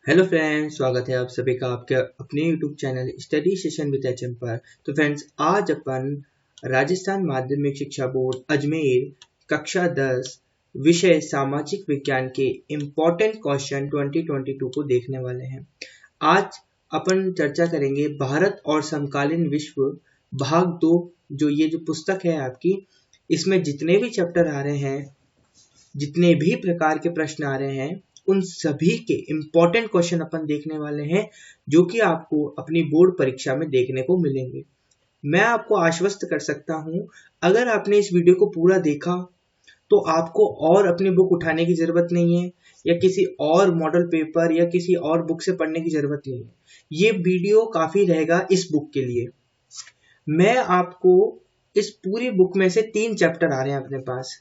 Hello friends, स्वागत है आप सभी का आपके अपने YouTube channel study session with HM पर। तो फ्रेंड्स, आज अपन राजस्थान माध्यमिक शिक्षा बोर्ड अजमेर कक्षा 10 विषय सामाजिक विज्ञान के इम्पोर्टेंट क्वेश्चन 2022 को देखने वाले हैं। आज अपन चर्चा करेंगे भारत और समकालीन विश्व भाग 2। ये जो पुस्तक है आपकी, इसमें जितने भी चैप्टर आ रहे हैं, जितने भी प्रकार के प्रश्न आ रहे हैं, उन सभी के इम्पोर्टेंट क्वेश्चन अपन देखने वाले हैं, जो कि आपको अपनी बोर्ड परीक्षा में देखने को मिलेंगे। मैं आपको आश्वस्त कर सकता हूं, अगर आपने इस वीडियो को पूरा देखा तो आपको और अपनी बुक उठाने की जरूरत नहीं है, या किसी और मॉडल पेपर या किसी और बुक से पढ़ने की जरूरत नहीं है। ये वीडियो काफी रहेगा इस बुक के लिए। मैं आपको इस पूरी बुक में से 3 चैप्टर आ रहे हैं अपने पास।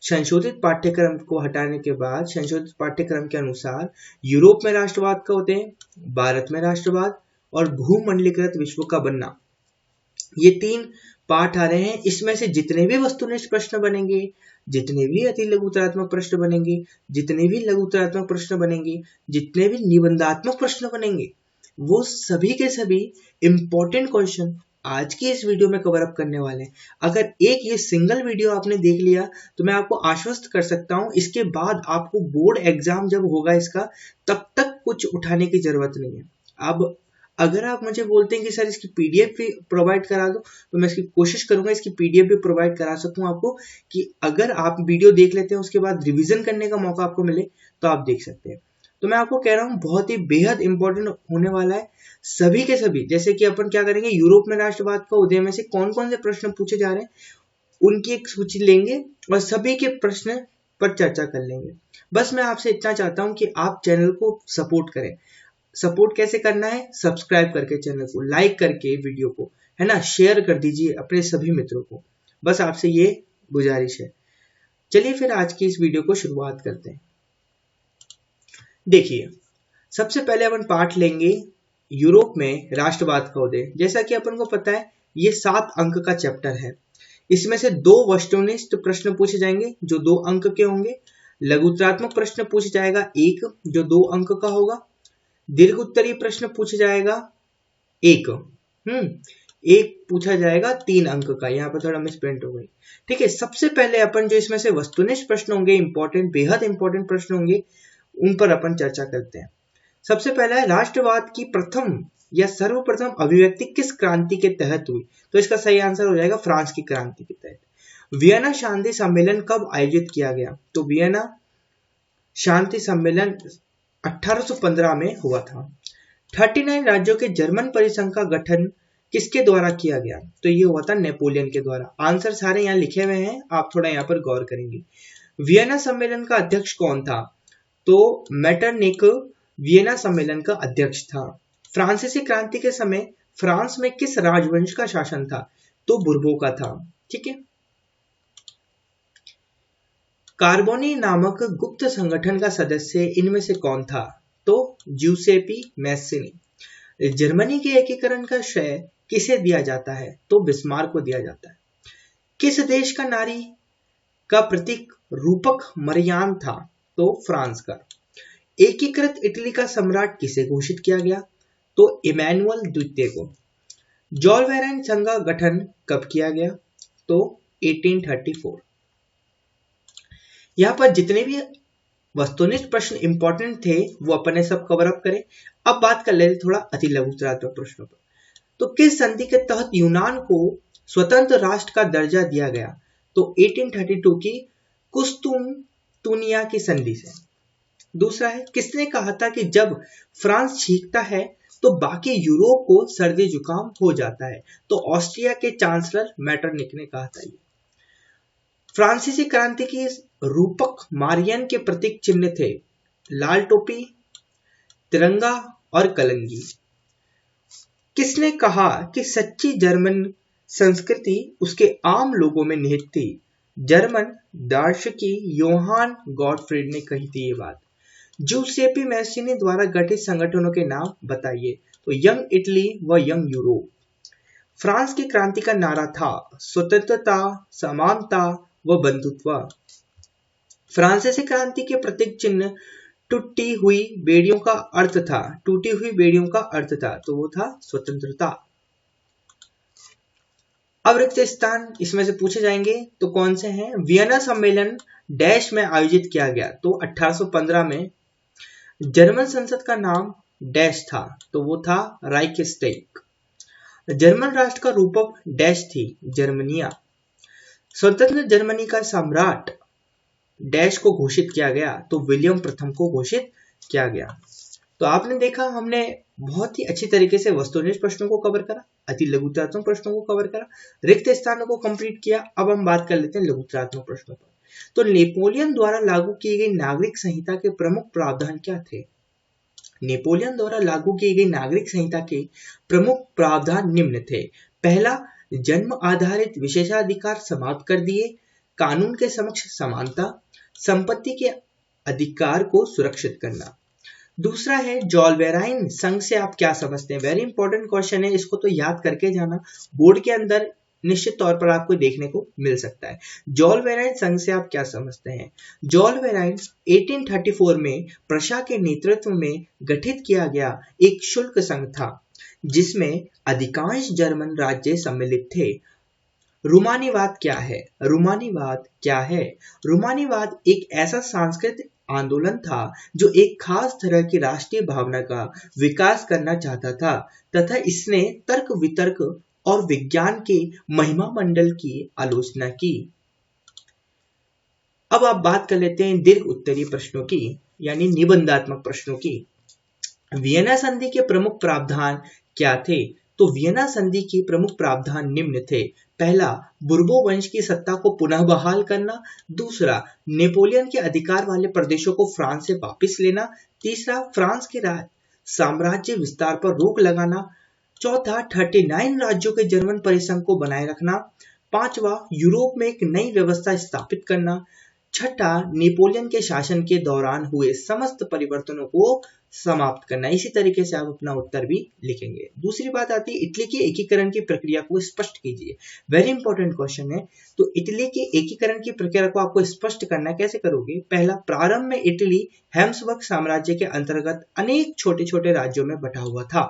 संशोधित पाठ्यक्रम को हटाने के बाद संशोधित पाठ्यक्रम के अनुसार यूरोप में राष्ट्रवाद का उदय, भारत में राष्ट्रवाद और भूमंडलीकृत विश्व का बनना, ये 3 पाठ आ रहे हैं। इसमें से जितने भी वस्तुनिष्ठ प्रश्न बनेंगे, जितने भी अति लघुतरात्मक प्रश्न बनेंगे, जितने भी लघुतरात्मक प्रश्न बनेंगे, जितने भी निबंधात्मक प्रश्न बनेंगे, वो सभी के सभी इंपॉर्टेंट क्वेश्चन आज की इस वीडियो में कवर अप करने वाले हैं। अगर एक ये सिंगल वीडियो आपने देख लिया तो मैं आपको आश्वस्त कर सकता हूं, इसके बाद आपको बोर्ड एग्जाम जब होगा इसका, तब तक कुछ उठाने की जरूरत नहीं है। अब अगर आप मुझे बोलते हैं कि सर इसकी पीडीएफ भी प्रोवाइड करा दो, तो मैं इसकी कोशिश करूंगा इसकी पीडीएफ भी प्रोवाइड करा सकूं आपको, कि अगर आप वीडियो देख लेते हैं उसके बाद रिवीजन करने का मौका आपको मिले तो आप देख सकते हैं। तो मैं आपको कह रहा हूं, बहुत ही बेहद इंपॉर्टेंट होने वाला है सभी के सभी। जैसे कि अपन क्या करेंगे, यूरोप में राष्ट्रवाद का उदय में से कौन कौन से प्रश्न पूछे जा रहे हैं उनकी एक सूची लेंगे और सभी के प्रश्न पर चर्चा कर लेंगे। बस मैं आपसे इतना चाहता हूं कि आप चैनल को सपोर्ट करें। सपोर्ट कैसे करना है? सब्सक्राइब करके चैनल को, लाइक करके वीडियो को, है ना, शेयर कर दीजिए अपने सभी मित्रों को। बस आपसे ये गुजारिश है। चलिए फिर आज की इस वीडियो को शुरुआत करते हैं। देखिए, सबसे पहले अपन पाठ लेंगे यूरोप में राष्ट्रवाद का उदय। जैसा कि अपन को पता है, ये 7 अंक का चैप्टर है। इसमें से 2 वस्तुनिष्ठ प्रश्न पूछे जाएंगे जो 2 अंक के होंगे। लघुतरात्मक प्रश्न पूछा जाएगा 1, जो 2 अंक का होगा। दीर्घ उत्तरीय प्रश्न पूछा जाएगा 1, एक पूछा जाएगा 3 अंक का। यहाँ पर थोड़ा मिसप्रिंट हो गई, ठीक है। सबसे पहले अपन जो इसमें से वस्तुनिष्ठ प्रश्न होंगे, इंपॉर्टेंट, बेहद इंपॉर्टेंट प्रश्न होंगे, उन पर अपन चर्चा करते हैं। सबसे पहला है, राष्ट्रवाद की प्रथम या सर्वप्रथम अभिव्यक्ति किस क्रांति के तहत हुई? तो इसका सही आंसर हो जाएगा फ्रांस की क्रांति के तहत। वियना शांति सम्मेलन कब आयोजित किया गया? तो वियना शांति सम्मेलन 1815 में हुआ था। 39 राज्यों के जर्मन परिसंघ का गठन किसके द्वारा किया गया? तो ये हुआ था नेपोलियन के द्वारा। आंसर सारे यहाँ लिखे हुए हैं, आप थोड़ा यहाँ पर गौर करेंगे। वियना सम्मेलन का अध्यक्ष कौन था? तो मेटरनिक वियना सम्मेलन का अध्यक्ष था। फ्रांसीसी क्रांति के समय फ्रांस में किस राजवंश का शासन था? तो बुर्बो का था, ठीक है। कार्बोनी नामक गुप्त संगठन का सदस्य इनमें से कौन था? तो ज्यूसेपी मैस्सिनी। जर्मनी के एकीकरण का श्रेय किसे दिया जाता है? तो बिस्मार्क को दिया जाता है। किस देश का नारी का प्रतीक रूपक मरियान था? तो फ्रांस का। एकीकृत इटली का सम्राट किसे घोषित किया गया? तो इमैनुअल द्वितीय को। जॉल वेरेन संघ का गठन कब किया गया? तो 1834। यहाँ पर जितने भी वस्तुनिष्ठ प्रश्न इंपॉर्टेंट थे वो अपने सब कवर अप करें। अब बात कर लेते थोड़ा अति लघुतरात्मक प्रश्नों पर। तो किस संधि के तहत यूनान को स्वतंत्र राष्ट्र का दर्जा दिया गया? तो 1832 की कुस्तुनतुनिया की संधि से। दूसरा है, किसने कहा था कि जब फ्रांस छींकता है तो बाकी यूरोप को सर्दी जुकाम हो जाता है? तो ऑस्ट्रिया के चांसलर मेटरनिक ने कहा था ये। फ्रांसीसी क्रांति की रूपक मारियन के प्रतीक चिन्ह थे लाल टोपी, तिरंगा और कलंगी। किसने कहा कि सच्ची जर्मन संस्कृति उसके आम लोगों में निहित थी? जर्मन दार्शनिक योहान गॉटफ्रीड ने कही थी ये बात। ज्यूसेपी मैस्सिनी द्वारा गठित संगठनों के नाम बताइए? तो यंग इटली व यंग यूरोप। फ्रांस की क्रांति का नारा था स्वतंत्रता, समानता व बंधुत्व। फ्रांसीसी क्रांति के प्रतीक चिन्ह टूटी हुई बेड़ियों का अर्थ था, टूटी हुई बेड़ियों का अर्थ था, तो वो था स्वतंत्रता। अब रिक्त स्थान इसमें से पूछे जाएंगे तो कौन से हैं? वियना सम्मेलन डैश में आयोजित किया गया, तो 1815 में। जर्मन संसद का नाम डैश था, तो वो था राइक्सटैग। जर्मन राष्ट्र का रूपक डैश थी, जर्मनिया। स्वतंत्र जर्मनी का सम्राट डैश को घोषित किया गया, तो विलियम प्रथम को घोषित किया गया। तो आपने देखा हमने बहुत ही अच्छी तरीके से वस्तुनिष्ठ प्रश्नों को कवर करा, अति लघुतरात्मक प्रश्नों को कवर करा, रिक्त स्थानों को कंप्लीट किया। अब हम बात कर लेते हैं लघुतरात्मक प्रश्नों पर। तो नेपोलियन द्वारा लागू की गई नागरिक संहिता के प्रमुख प्रावधान क्या थे? नेपोलियन द्वारा लागू की गई नागरिक संहिता के प्रमुख प्रावधान निम्न थे। पहला, जन्म आधारित विशेषाधिकार समाप्त कर दिए, कानून के समक्ष समानता, संपत्ति के अधिकार को सुरक्षित करना। दूसरा है जॉलवेराइन संघ से आप क्या समझते हैं? वेरी इंपॉर्टेंट क्वेश्चन है, इसको तो याद करके जाना, बोर्ड के अंदर निश्चित तौर पर आपको देखने को मिल सकता है। जॉलवेराइन संघ से आप क्या समझते हैं? जॉलवेराइन 1834 में प्रशा के नेतृत्व में गठित किया गया एक शुल्क संघ था, जिसमें अधिकांश जर्मन राज्य सम्मिलित थे। रूमानीवाद क्या है? रूमानीवाद क्या है? रूमानीवाद एक ऐसा सांस्कृतिक आंदोलन था जो एक खास तरह की राष्ट्रीय भावना का विकास करना चाहता था तथा इसने तर्क वितर्क और विज्ञान के महिमा मंडल की आलोचना की। अब आप बात कर लेते हैं दीर्घ उत्तरीय प्रश्नों की, यानी निबंधात्मक प्रश्नों की। वियना संधि के प्रमुख प्रावधान क्या थे? तो वियना संधि के प्रमुख प्रावधान निम्न थे। पहला, बुर्बो वंश की सत्ता को पुनः बहाल करना। दूसरा, नेपोलियन के अधिकार वाले प्रदेशों को फ्रांस से वापस लेना। तीसरा, फ्रांस के साम्राज्य विस्तार पर रोक लगाना। चौथा, 39 राज्यों के जर्मन परिसंघ को बनाए रखना। पांचवा, यूरोप में एक नई व्यवस्था स्थापित करना। छठा, नेपोलियन के शासन के दौरान हुए समस्त परिवर्तनों को समाप्त करना। इसी तरीके से आप अपना उत्तर भी लिखेंगे। दूसरी बात आती है इटली के एकीकरण की प्रक्रिया को स्पष्ट कीजिए। वेरी इंपॉर्टेंट क्वेश्चन है। तो इटली के एकीकरण की प्रक्रिया को आपको स्पष्ट करना कैसे करोगे? पहला, प्रारंभ में इटली हैम्सबर्ग साम्राज्य के अंतर्गत अनेक छोटे छोटे राज्यों में बटा हुआ था।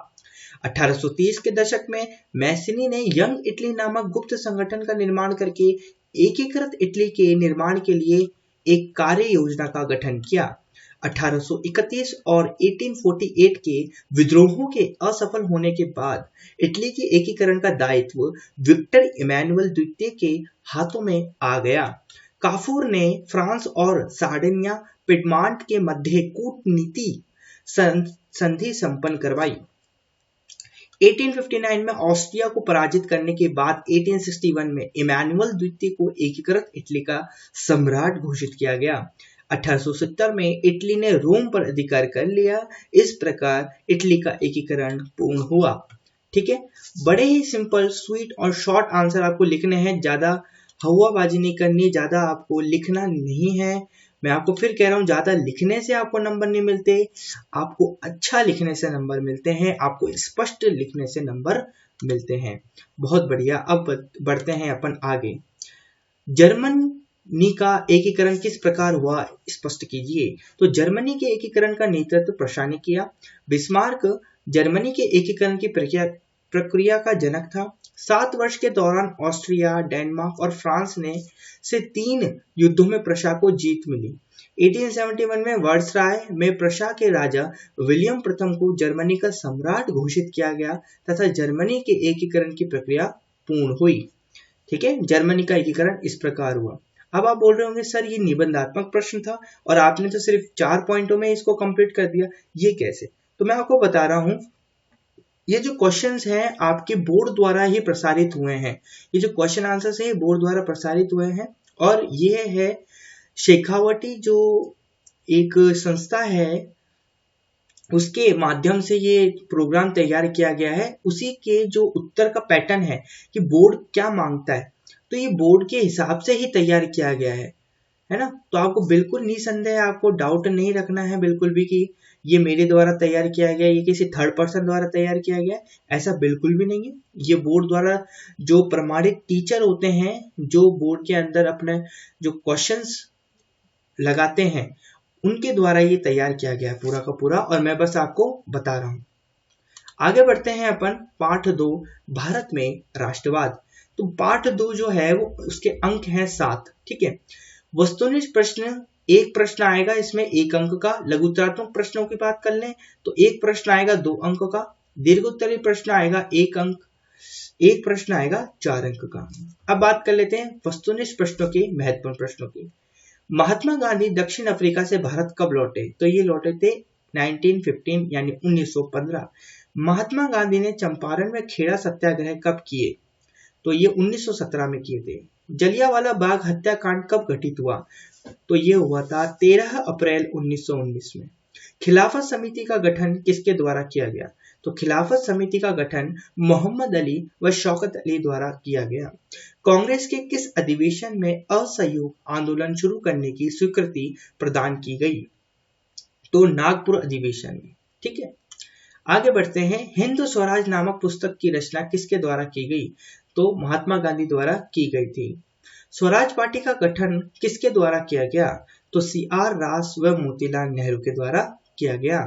1830 के दशक में मैसिनी ने यंग इटली नामक गुप्त संगठन का निर्माण करके एकीकृत इटली के निर्माण के लिए एक कार्य योजना का गठन किया। 1831 और 1848 के विद्रोहों के असफल होने के बाद इटली के एकीकरण का दायित्व विक्टर इमैनुअल द्वितीय के हाथों में आ गया। काफूर ने फ्रांस और सार्डिनिया पिडमांट के मध्य कूटनीति संधि संपन्न करवाई। 1859 में ऑस्ट्रिया को पराजित करने के बाद 1861 में इमैनुअल द्वितीय को एकीकृत इटली का सम्राट घोषित किया गया। 1870 में इटली ने रोम पर अधिकार कर लिया। इस प्रकार इटली का एकीकरण पूर्ण हुआ। ठीक है, बड़े ही सिंपल स्वीट और शॉर्ट आंसर आपको लिखने हैं, ज्यादा हवाबाजी नहीं करनी, ज्यादा आपको लिखना नहीं है। मैं आपको फिर कह रहा हूं, ज्यादा लिखने से आपको नंबर नहीं मिलते, आपको अच्छा लिखने से नंबर मिलते हैं, आपको स्पष्ट लिखने से नंबर मिलते हैं। बहुत बढ़िया। अब बढ़ते हैं अपन आगे। जर्मनी का एकीकरण किस प्रकार हुआ, स्पष्ट कीजिए। तो जर्मनी के एकीकरण का नेतृत्व प्रशा ने किया। बिस्मार्क जर्मनी के एकीकरण की प्रक्रिया का जनक था। 7 वर्ष के दौरान ऑस्ट्रिया, डेनमार्क और फ्रांस ने से 3 युद्धों में प्रशा को जीत मिली। 1871 में वर्सराय में प्रशा के राजा विलियम प्रथम को जर्मनी का सम्राट घोषित किया गया तथा जर्मनी के एकीकरण की प्रक्रिया पूर्ण हुई। ठीक है, जर्मनी का एकीकरण इस प्रकार हुआ। अब आप बोल रहे होंगे सर ये निबंधात्मक प्रश्न था और आपने तो सिर्फ 4 पॉइंटों में इसको कंप्लीट कर दिया, ये कैसे? तो मैं आपको बता रहा हूं, ये जो क्वेश्चंस हैं आपके बोर्ड द्वारा ही प्रसारित हुए हैं। ये जो क्वेश्चन आंसर्स है बोर्ड द्वारा प्रसारित हुए हैं और ये है शेखावटी जो एक संस्था है उसके माध्यम से ये प्रोग्राम तैयार किया गया है। उसी के जो उत्तर का पैटर्न है कि बोर्ड क्या मांगता है, तो ये बोर्ड के हिसाब से ही तैयार किया गया है ना। तो आपको बिल्कुल निसंदेह, आपको डाउट नहीं रखना है बिल्कुल भी कि ये मेरे द्वारा तैयार किया गया, ये किसी थर्ड पर्सन द्वारा तैयार किया गया, ऐसा बिल्कुल भी नहीं है। ये बोर्ड द्वारा जो प्रमाणित टीचर होते हैं, जो बोर्ड के अंदर अपने जो क्वेश्चंस लगाते हैं, उनके द्वारा ये तैयार किया गया पूरा का पूरा, और मैं बस आपको बता रहा हूँ। आगे बढ़ते हैं अपन पाठ 2, भारत में राष्ट्रवाद। तो पाठ 2 जो है वो उसके अंक हैं 7। ठीक है। वस्तुनिष्ठ प्रश्न, एक प्रश्न आएगा इसमें 1 अंक का। लघुत्तरात्मक प्रश्नों की बात कर लें तो एक प्रश्न आएगा 2 अंक का। दीर्घोत्तरीय प्रश्न आएगा 1 अंक, एक प्रश्न आएगा 4 अंक का। अब बात कर लेते हैं वस्तुनिष्ठ प्रश्नों के, महत्वपूर्ण प्रश्नों की। महात्मा गांधी दक्षिण अफ्रीका से भारत कब लौटे? तो ये लौटे थे 1915 यानी 1915। महात्मा गांधी ने चंपारण में खेड़ा सत्याग्रह कब किए? तो ये 1917 में किए थे। जलियांवाला बाग हत्याकांड कब घटित हुआ? तो ये हुआ था 13 अप्रैल 1919 में। खिलाफत समिति का गठन किसके द्वारा किया गया? तो खिलाफत समिति का गठन मोहम्मद अली व शौकत अली द्वारा किया गया। कांग्रेस के किस अधिवेशन में असहयोग आंदोलन शुरू करने की स्वीकृति प्रदान की गई? तो नागपुर अधिवेशन में। ठीक है। आगे बढ़ते हैं, हिंद स्वराज नामक पुस्तक की रचना किसके द्वारा की गई? तो महात्मा गांधी द्वारा की गई थी। स्वराज पार्टी का गठन किसके द्वारा किया गया? तो CR रास व मोतीलाल नेहरू के द्वारा किया गया।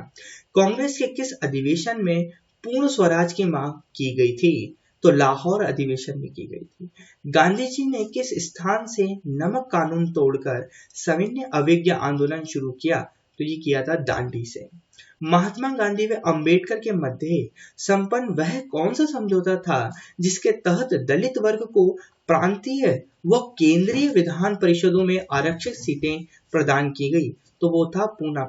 कांग्रेस के किस अधिवेशन में पूर्ण स्वराज की मांग की गई थी? तो लाहौर अधिवेशन में की गई थी। गांधी जी ने किस स्थान से नमक कानून तोड़कर सविनय अवज्ञा आंदोलन शुरू किया? तो ये किया था दांडी से। महात्मा गांधी व अंबेडकर के मध्य संपन्न वह कौन सा समझौता था जिसके तहत दलित वर्ग को प्रांतीय व केंद्रीय विधान परिषदों में आरक्षित सीटें प्रदान की गई? तो वो था पूना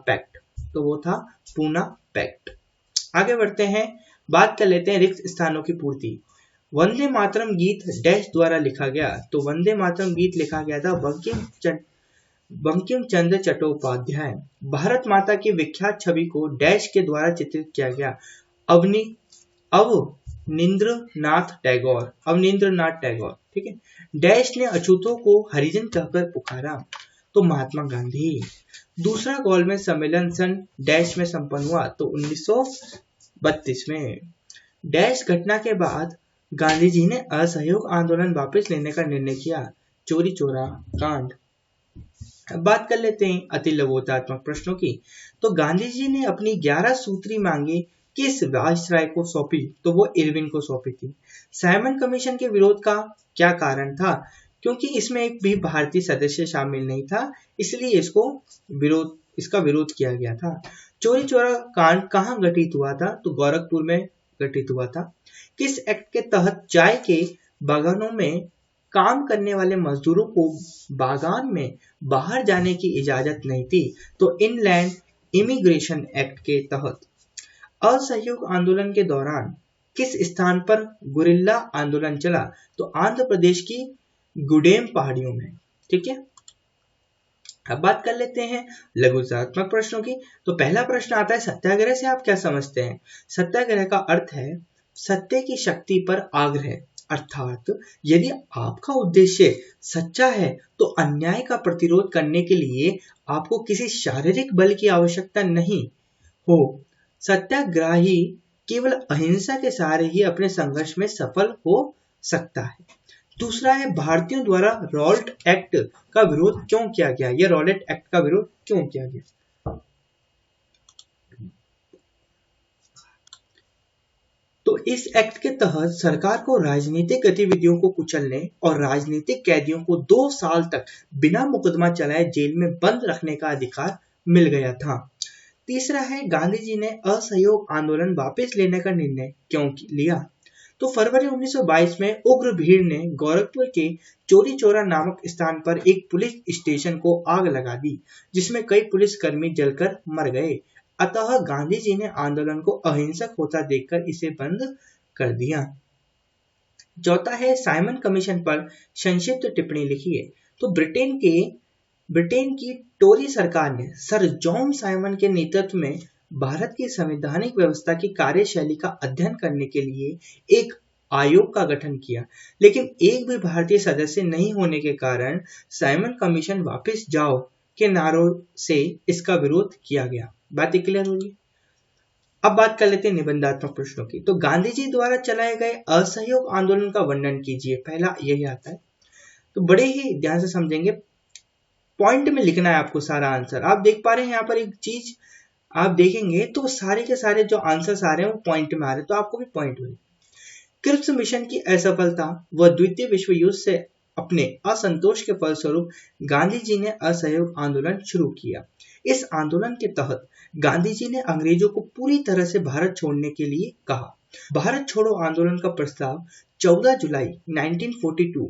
पैक्ट। आगे बढ़ते हैं, बात कर लेते हैं रिक्त स्थानों की पूर्ति। वंदे मातरम गीत डैश द्वारा लिखा गया? तो वंदे मातरम गीत लिखा गया था बंकिम चंद्र चट्टोपाध्याय। भारत माता की विख्यात छवि को डैश के द्वारा चित्रित किया गया? अवनींद्रनाथ टैगोर। ठीक है। डैश ने अछूतों को हरिजन कहकर पुकारा? तो महात्मा गांधी। दूसरा गोलमेज सम्मेलन सन डैश में संपन्न हुआ? तो 1932 में। डैश घटना के बाद गांधी जी ने असहयोग आंदोलन वापस लेने का निर्णय किया? चोरी चौरा कांड। अब बात कर लेते हैं अति लघुत्तरात्मक प्रश्नों की। तो गांधी जी ने अपनी 11 सूत्री मांगे किस वायसराय को सौंपी? तो वो इरविन को सौंपी थी। साइमन कमीशन के विरोध का क्या कारण था? क्योंकि इसमें एक भी भारतीय सदस्य शामिल नहीं था, इसलिए इसका विरोध किया गया था। चोरी चौरा कांड कहाँ घटित हुआ था? तो गोरखपुर में घटित हुआ था। किस एक्ट के तहत चाय के बागानों में काम करने वाले मजदूरों को बागान में बाहर जाने की इजाजत नहीं थी? तो इनलैंड इमिग्रेशन एक्ट के तहत। असहयोग आंदोलन के दौरान किस स्थान पर गुरिल्ला आंदोलन चला? तो आंध्र प्रदेश की गुडेम पहाड़ियों में। ठीक है। अब बात कर लेते हैं लघुत्तरात्मक प्रश्नों की। तो पहला प्रश्न आता है, सत्याग्रह से आप क्या समझते हैं? सत्याग्रह का अर्थ है सत्य की शक्ति पर आग्रह, अर्थात यदि आपका उद्देश्य सच्चा है तो अन्याय का प्रतिरोध करने के लिए आपको किसी शारीरिक बल की आवश्यकता नहीं हो। सत्याग्रही केवल अहिंसा के सहारे ही अपने संघर्ष में सफल हो सकता है। दूसरा है, भारतीयों द्वारा रॉलेट एक्ट का विरोध क्यों किया गया? यह रॉलेट एक्ट का विरोध क्यों किया गया? तो इस एक्ट के तहत सरकार को राजनीतिक गतिविधियों को कुचलने और राजनीतिक कैदियों को 2 साल तक बिना मुकदमा चलाए जेल में बंद रखने का अधिकार मिल गया था। तीसरा है, गांधी जी ने असहयोग आंदोलन वापस लेने का निर्णय क्यों लिया? तो फरवरी 1922 में उग्र भीड़ ने गोरखपुर के चोरी चौरा नामक स्थान पर एक पुलिस स्टेशन को आग लगा दी, जिसमें कई पुलिसकर्मी जलकर मर गए। अतः गांधी जी ने आंदोलन को अहिंसक होता देखकर इसे बंद कर दिया। चौथा है, साइमन कमीशन पर संक्षिप्त टिप्पणी लिखिए। तो ब्रिटेन की टोरी सरकार ने सर जॉन साइमन के नेतृत्व में भारत की संवैधानिक व्यवस्था की कार्यशैली का अध्ययन करने के लिए एक आयोग का गठन किया, लेकिन एक भी भारतीय सदस्य नहीं होने के कारण साइमन कमीशन वापस जाओ के नारों से इसका विरोध किया गया। बातें क्लियर होगी। अब बात कर लेते हैं निबंधात्मक प्रश्नों की। तो गांधी जी द्वारा चलाए गए असहयोग आंदोलन का वर्णन कीजिए। पहला यही आता है, तो बड़े ही ध्यान से समझेंगे। पॉइंट में लिखना है आपको सारा आंसर। आप देख पा रहे हैं यहाँ पर एक चीज आप देखेंगे तो सारे के सारे जो आंसर्स आ रहे हैं वो पॉइंट में आ रहे हैं, तो आपको भी पॉइंट मिले। क्रिप्स मिशन की असफलता व द्वितीय विश्व युद्ध से अपने असंतोष के फलस्वरूप गांधी जी ने असहयोग आंदोलन शुरू किया। इस आंदोलन के तहत गांधी जी ने अंग्रेजों को पूरी तरह से भारत छोड़ने के लिए कहा। भारत छोड़ो आंदोलन का प्रस्ताव 14 जुलाई 1942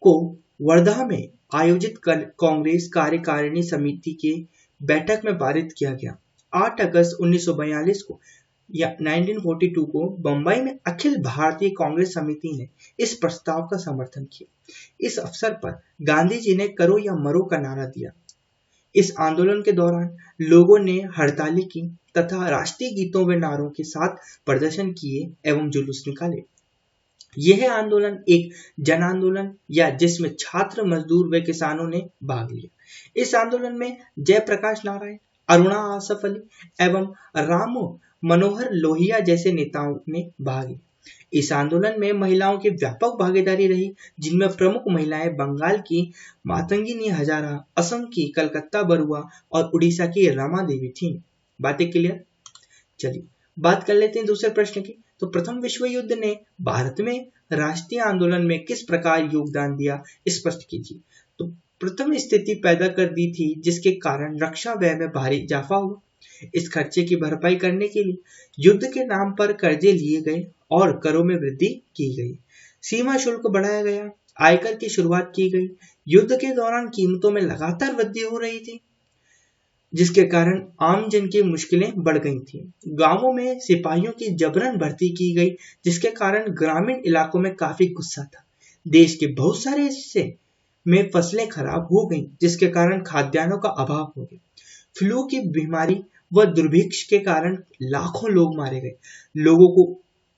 को वर्धा में आयोजित कांग्रेस कार्यकारिणी समिति के बैठक में पारित किया गया। 8 अगस्त 1942 को या 1942 को बंबई में अखिल भारतीय कांग्रेस समिति ने इस प्रस्ताव का समर्थन किया। इस अवसर पर गांधी जी ने करो या मरो का नारा दिया। इस आंदोलन के दौरान लोगों ने हड़तालें की तथा राष्ट्रीय गीतों व नारों के साथ प्रदर्शन किए एवं जुलूस निकाले। यह आंदोलन एक जन आंदोलन या जिसमें छात्र, मजदूर व किसानों ने भाग लिया। इस आंदोलन में जयप्रकाश नारायण, अरुणा आसफ अली एवं राम मनोहर लोहिया जैसे नेताओं ने भाग लिया। इस आंदोलन में महिलाओं की व्यापक भागीदारी रही, जिनमें प्रमुख महिलाएं बंगाल की मातंगिनी हजारा, असम की कलकत्ता बरुआ और उड़ीसा की रमा देवी थीं। बातें क्लियर? चलिए बात कर लेते हैं दूसरे प्रश्न की। तो प्रथम विश्व युद्ध ने भारत में राष्ट्रीय आंदोलन में किस प्रकार योगदान दिया, स्पष्ट कीजिए। तो प्रथम स्थिति पैदा कर दी थी जिसके कारण रक्षा व्यय में भारी इजाफा हुआ। इस खर्चे की भरपाई करने के लिए युद्ध के नाम पर कर्जे लिए गए और करों में वृद्धि की गई, सीमा शुल्क बढ़ाया गया, आयकर की शुरुआत की गई। युद्ध के दौरान कीमतों में लगातार वृद्धि हो रही थी जिसके कारण आम जन की मुश्किलें बढ़ गई थी। गांवों में सिपाहियों की जबरन भर्ती की गई जिसके कारण ग्रामीण इलाकों में काफी गुस्सा था। देश के बहुत सारे हिस्से में फसलें खराब हो गईं जिसके कारण खाद्यान्नों का अभाव हो गया। फ्लू की बीमारी व दुर्भिक्ष के कारण लाखों लोग मारे गए। लोगों को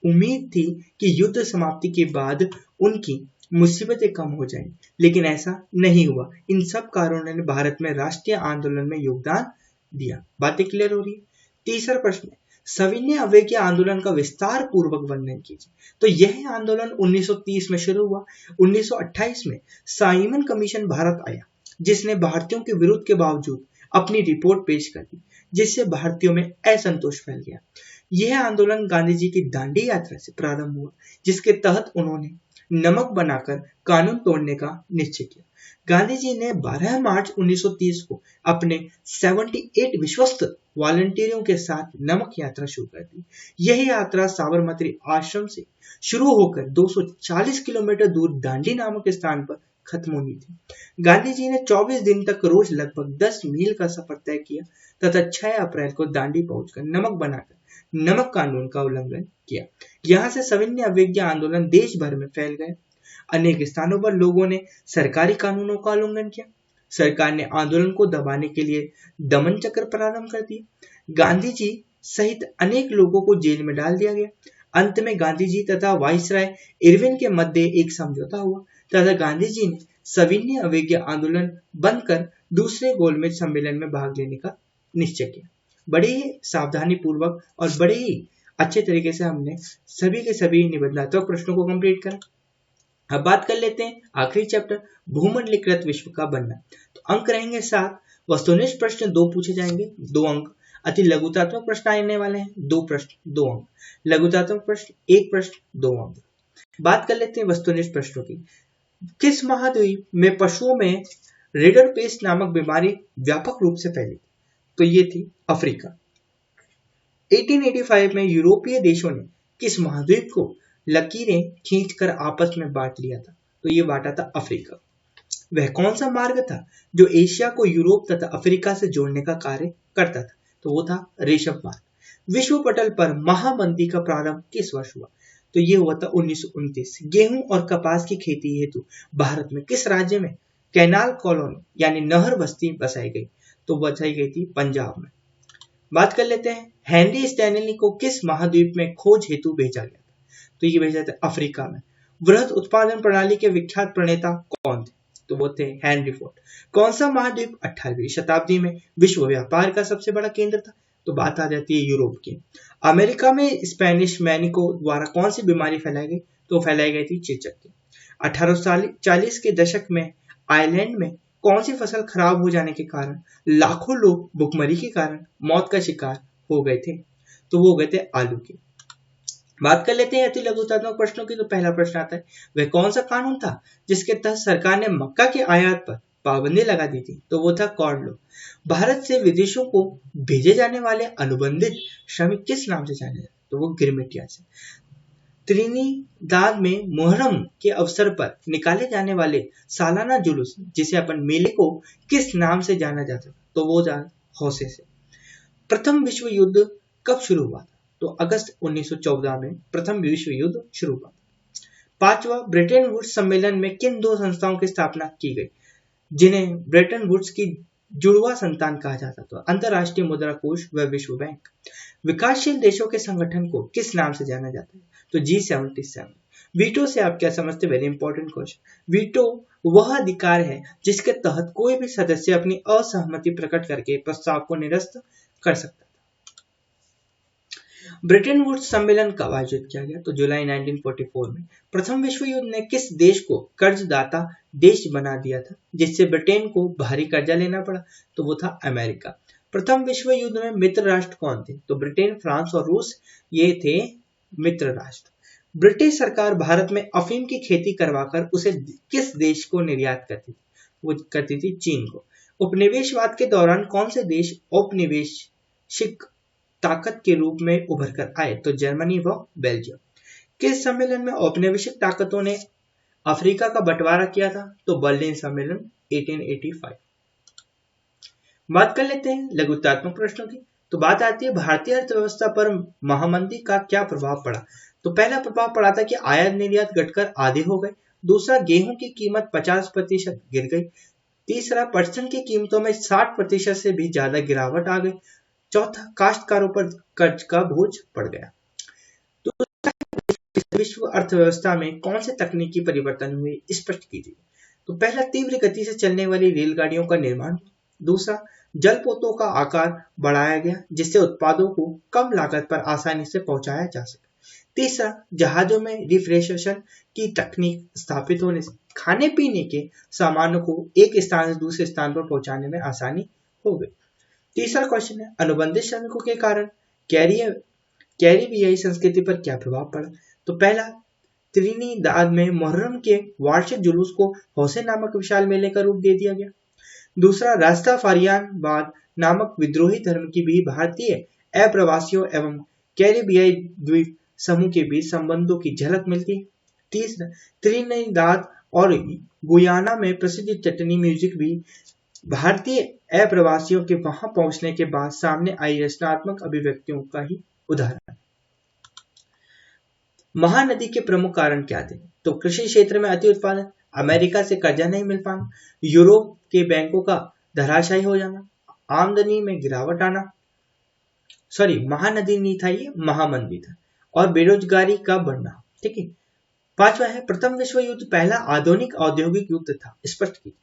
उम्मीद थी कि युद्ध समाप्ति के बाद उनकी मुसीबतें कम हो जाएंगी, लेकिन ऐसा नहीं हुआ। इन सब कारणों ने भारत में राष्ट्रीय आंदोलन में योगदान दिया। बातें क्लियर हो रही है? तीसरा प्रश्न, सविनय अवज्ञा आंदोलन का विस्तार पूर्वक वर्णन कीजिए। तो यह आंदोलन 1930 में शुरू हुआ। 1928 में साइमन कमीशन भारत आया जिसने भारतीयों के विरोध के बावजूद अपनी रिपोर्ट पेश कर दी, जिससे भारतीयों में असंतोष फैल गया। यह आंदोलन गांधी जी की दांडी यात्रा से प्रारंभ हुआ जिसके तहत उन्होंने नमक बनाकर कानून तोड़ने का निश्चय किया। गांधी जी ने 12 मार्च 1930 को अपने 78 विश्वस्त वॉलंटियरों के साथ नमक यात्रा शुरू कर दी। यह यात्रा साबरमती आश्रम से शुरू होकर 240 किलोमीटर दूर दांडी नामक स्थान पर खत्म होनी थी। गांधी जी ने 24 दिन तक रोज लगभग 10 मील का सफर तय किया तथा 6 अप्रैल को दांडी पहुंचकर नमक बनाकर नमक कानून का उल्लंघन किया। यहाँ से सविनय अवज्ञा आंदोलन देश भर में फैल गए। अनेक स्थानों पर लोगों ने सरकारी कानूनों का उल्लंघन किया। सरकार ने आंदोलन को दबाने के लिए दमन चक्र प्रारंभ कर दिया। गांधी जी सहित अनेक लोगों को जेल में डाल दिया गया। अंत में गांधी जी तथा वाइसराय इरविन के मध्य एक समझौता हुआ तथा गांधी जी ने सविनय अवज्ञा आंदोलन बंद कर दूसरे गोलमेज सम्मेलन में भाग लेने का निश्चय किया। बड़े ही सावधानी पूर्वक और बड़े ही अच्छे तरीके से हमने सभी के सभी निबंधात्मक प्रश्नों को कंप्लीट करा। अब बात कर लेते हैं आखिरी चैप्टर भूमंडलीकृत विश्व का बनना। तो अंक रहेंगे 7, वस्तुनिष्ठ प्रश्न 2 पूछे जाएंगे 2 अंक, अति लघुतात्मक प्रश्न आने वाले हैं 2 प्रश्न 2 अंक, लघुतात्मक प्रश्न 1 प्रश्न 2 अंक। बात कर लेते हैं वस्तुनिष्ठ प्रश्नों की। किस महाद्वीप में पशुओं में रिडरपेस्ट नामक बीमारी व्यापक रूप से फैली? तो ये थी अफ्रीका। 1885 में यूरोपीय देशों ने किस महाद्वीप को लकीरें खींचकर आपस में बांट लिया था? तो ये बांटा था अफ्रीका। वह कौन सा मार्ग था जो एशिया को यूरोप तथा अफ्रीका से जोड़ने का कार्य करता था? तो वो था रेशम मार्ग। विश्व पटल पर महामंदी का प्रारंभ किस वर्ष हुआ? तो ये हुआ था 1929। गेहूं और कपास की खेती हेतु भारत में किस राज्य में कैनाल कॉलोनी यानी नहर बस्ती बसाई गई? तो बसाई गई थी पंजाब में। बात कर लेते हैं हेनरी स्टैनली को किस महाद्वीप में खोज हेतु भेजा गया था? तो ये भेजा था अफ्रीका में। वृहद उत्पादन प्रणाली के विख्यात प्रणेता कौन थे? तो वो थे हेनरी फोर्ड। कौन सा महाद्वीप 18वीं शताब्दी में विश्व व्यापार का सबसे बड़ा केंद्र था? तो बात आ जाती है यूरोप की। अमेरिका में स्पेनिश मैनिको द्वारा कौन सी बीमारी फैलाई गई? तो फैलाई गई थी चेचक की। 1840 के दशक में आयरलैंड में कौन सी फसल खराब हो जाने के कारण लाखों लोग भुखमरी के कारण मौत का शिकार हो गए थे? तो वो हो गए थे आलू की। बात कर लेते हैं अति लघुतात्मक प्रश्नों की। तो पहला प्रश्न आता है, वह कौन सा कानून था जिसके तहत सरकार ने मक्का के आयात पर पाबंदी लगा दी थी? तो वो था कॉर्न लॉ। भारत से विदेशों को भेजे जाने वाले अनुबंधित श्रमिक किस नाम से जाने जाते? तो वो गिरमिटिया से। त्रिनिदाद में मुहर्रम के अवसर पर निकाले जाने वाले सालाना जुलूस जिसे अपन मेले को किस नाम से जाना जाता था? तो वो था हौसे से। प्रथम विश्व युद्ध कब शुरू हुआ? तो अगस्त 1914 में प्रथम विश्व युद्ध शुरू हुआ। पांचवा, ब्रेटन वुड्स सम्मेलन में किन दो संस्थाओं की स्थापना की गई जिन्हें ब्रेटन वुड्स की जुड़वा संतान कहा जाता? तो अंतरराष्ट्रीय मुद्रा कोष व विश्व बैंक। विकासशील देशों के संगठन को किस नाम से जाना जाता है? तो G77। वीटो से आप क्या समझते? Very important question. वीटो वह अधिकार है जिसके तहत कोई भी सदस्य अपनी असहमति प्रकट करके प्रस्ताव को निरस्त कर सकता है। ब्रेटन वुड्स सम्मेलन कब आयोजित किया गया? तो जुलाई 1944 में। प्रथम विश्व युद्ध ने किस देश को कर्जदाता देश बना दिया था जिससे ब्रिटेन को भारी कर्जा लेना पड़ा? तो वो था अमेरिका। प्रथम विश्व युद्ध में मित्र राष्ट्र कौन थे? तो ब्रिटेन, फ्रांस और रूस ये थे मित्र राष्ट्र। ब्रिटिश सरकार भारत में अफीम की खेती करवाकर उसे किस देश को निर्यात करती थी? वो करती थी चीन को। उपनिवेशवाद के दौरान कौन से देश औपनिवेशिक ताकत के रूप में उभर कर आए? तो जर्मनी व बेल्जियम। किस सम्मेलन में औपनिवेशिक ताकतों ने अफ्रीका का बंटवारा किया था? तो बर्लिन सम्मेलन 1885। बात कर लेते हैं लघुतात्मक प्रश्नों की। तो बात आती है भारतीय अर्थव्यवस्था पर महामंदी का क्या प्रभाव पड़ा? तो पहला प्रभाव पड़ा था कि आयात निर्यात घटकर आधे हो गए। दूसरा, गेहूं की कीमत 50% गिर गई। तीसरा, पटसन की कीमतों में 60% से भी ज्यादा गिरावट आ गई। चौथा, काश्तकारों पर कर्ज का बोझ पड़ गया। तो विश्व अर्थव्यवस्था में कौन से तकनीकी परिवर्तन हुए, स्पष्ट कीजिए। तो पहला, तीव्र गति से चलने वाली रेलगाड़ियों का निर्माण। दूसरा, जलपोतों का आकार बढ़ाया गया जिससे उत्पादों को कम लागत पर आसानी से पहुंचाया जा सके। तीसरा, जहाजों में रिफ्रिजरेशन की तकनीक स्थापित होने से खाने पीने के सामानों को एक स्थान से दूसरे स्थान पर पहुंचाने में आसानी हो गई। तीसरा क्वेश्चन है, अनुबंधित श्रमिकों के कारण कैरिबियाई संस्कृति पर क्या प्रभाव पड़ा? तो पहला, त्रिनिदाद में मुहर्रम के वार्षिक जुलूस को हौसे नामक विशाल मेले का रूप दे दिया गया। दूसरा, रास्ताफारियानवाद नामक विद्रोही धर्म की भी भारतीय अप्रवासियों एवं कैरिबियाई द्वीप समूह के बीच संबंधों की झलक मिलती है। तीसरा, त्रिनिदाद और गुयाना में प्रसिद्ध चटनी म्यूजिक भी भारतीय अप्रवासियों के वहां पहुंचने के बाद सामने आई रचनात्मक अभिव्यक्तियों का ही उदाहरण। महानदी के प्रमुख कारण क्या थे? तो कृषि क्षेत्र में अति उत्पादन, अमेरिका से कर्जा नहीं मिल पाना, यूरोप के बैंकों का धराशायी हो जाना, आमदनी में गिरावट आना, महानदी नहीं था ये, महामंदी था, और बेरोजगारी का बढ़ना। ठीक है। पांचवा है, प्रथम विश्व युद्ध पहला आधुनिक औद्योगिक युद्ध था, स्पष्ट कीजिए।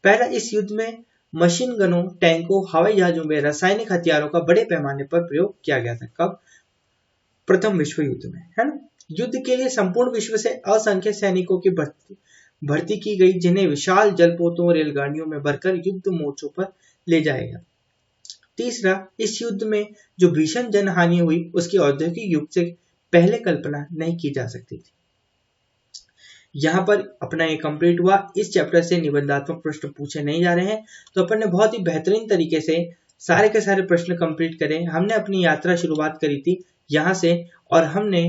पहला, इस युद्ध में मशीन गनों, टैंकों, हवाई जहाजों में रासायनिक हथियारों का बड़े पैमाने पर प्रयोग किया गया था। कब? प्रथम विश्व युद्ध में, है ना। युद्ध के लिए संपूर्ण विश्व से असंख्य सैनिकों की भर्ती की गई जिन्हें विशाल जलपोतों और रेलगाड़ियों में भरकर युद्ध मोर्चों पर ले जाएगा। तीसरा, इस युद्ध में जो भीषण जनहानि हुई उसकी औद्योगिक युग से पहले कल्पना नहीं की जा सकती थी। यहाँ पर अपना ये कंप्लीट हुआ। इस चैप्टर से निबंधात्मक प्रश्न पूछे नहीं जा रहे हैं, तो अपन ने बहुत ही बेहतरीन तरीके से सारे के सारे प्रश्न कंप्लीट करे। हमने अपनी यात्रा शुरुआत करी थी यहाँ से, और हमने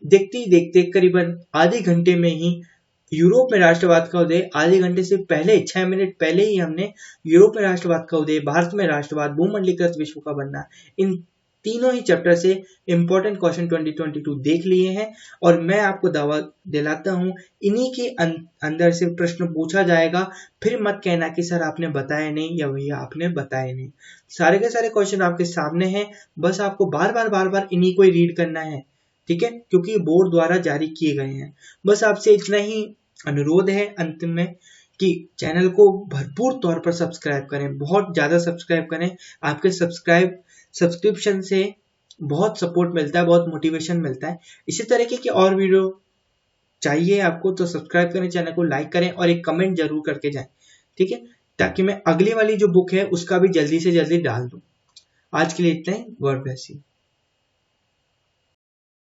देखते ही देखते करीबन आधे घंटे में ही यूरोप में राष्ट्रवाद का उदय, आधे घंटे से पहले 6 मिनट पहले ही हमने यूरोप में राष्ट्रवाद का उदय, भारत में राष्ट्रवाद, भूमंडलीकृत विश्व का बनना, इन तीनों ही चैप्टर से इंपॉर्टेंट क्वेश्चन 2022 देख लिए हैं। और मैं आपको दावा दिलाता हूं इन्हीं के अंदर से प्रश्न पूछा जाएगा। फिर मत कहना कि सर आपने बताया नहीं या भैया आपने बताया नहीं। सारे के सारे क्वेश्चन आपके सामने हैं, बस आपको बार बार इन्हीं को ही रीड करना है, ठीक है, क्योंकि बोर्ड द्वारा जारी किए गए हैं। बस आपसे इतना ही अनुरोध है अंतिम में कि चैनल को भरपूर तौर पर सब्सक्राइब करें, बहुत ज्यादा सब्सक्राइब करें। आपके सब्सक्रिप्शन से बहुत सपोर्ट मिलता है, बहुत मोटिवेशन मिलता है। इसी तरीके की और वीडियो चाहिए आपको तो सब्सक्राइब करें, चैनल को लाइक करें और एक कमेंट जरूर करके जाएं, ठीक है। ताकि मैं अगली वाली जो बुक है उसका भी जल्दी से जल्दी डाल दूं। आज के लिए इतना ही। God bless you.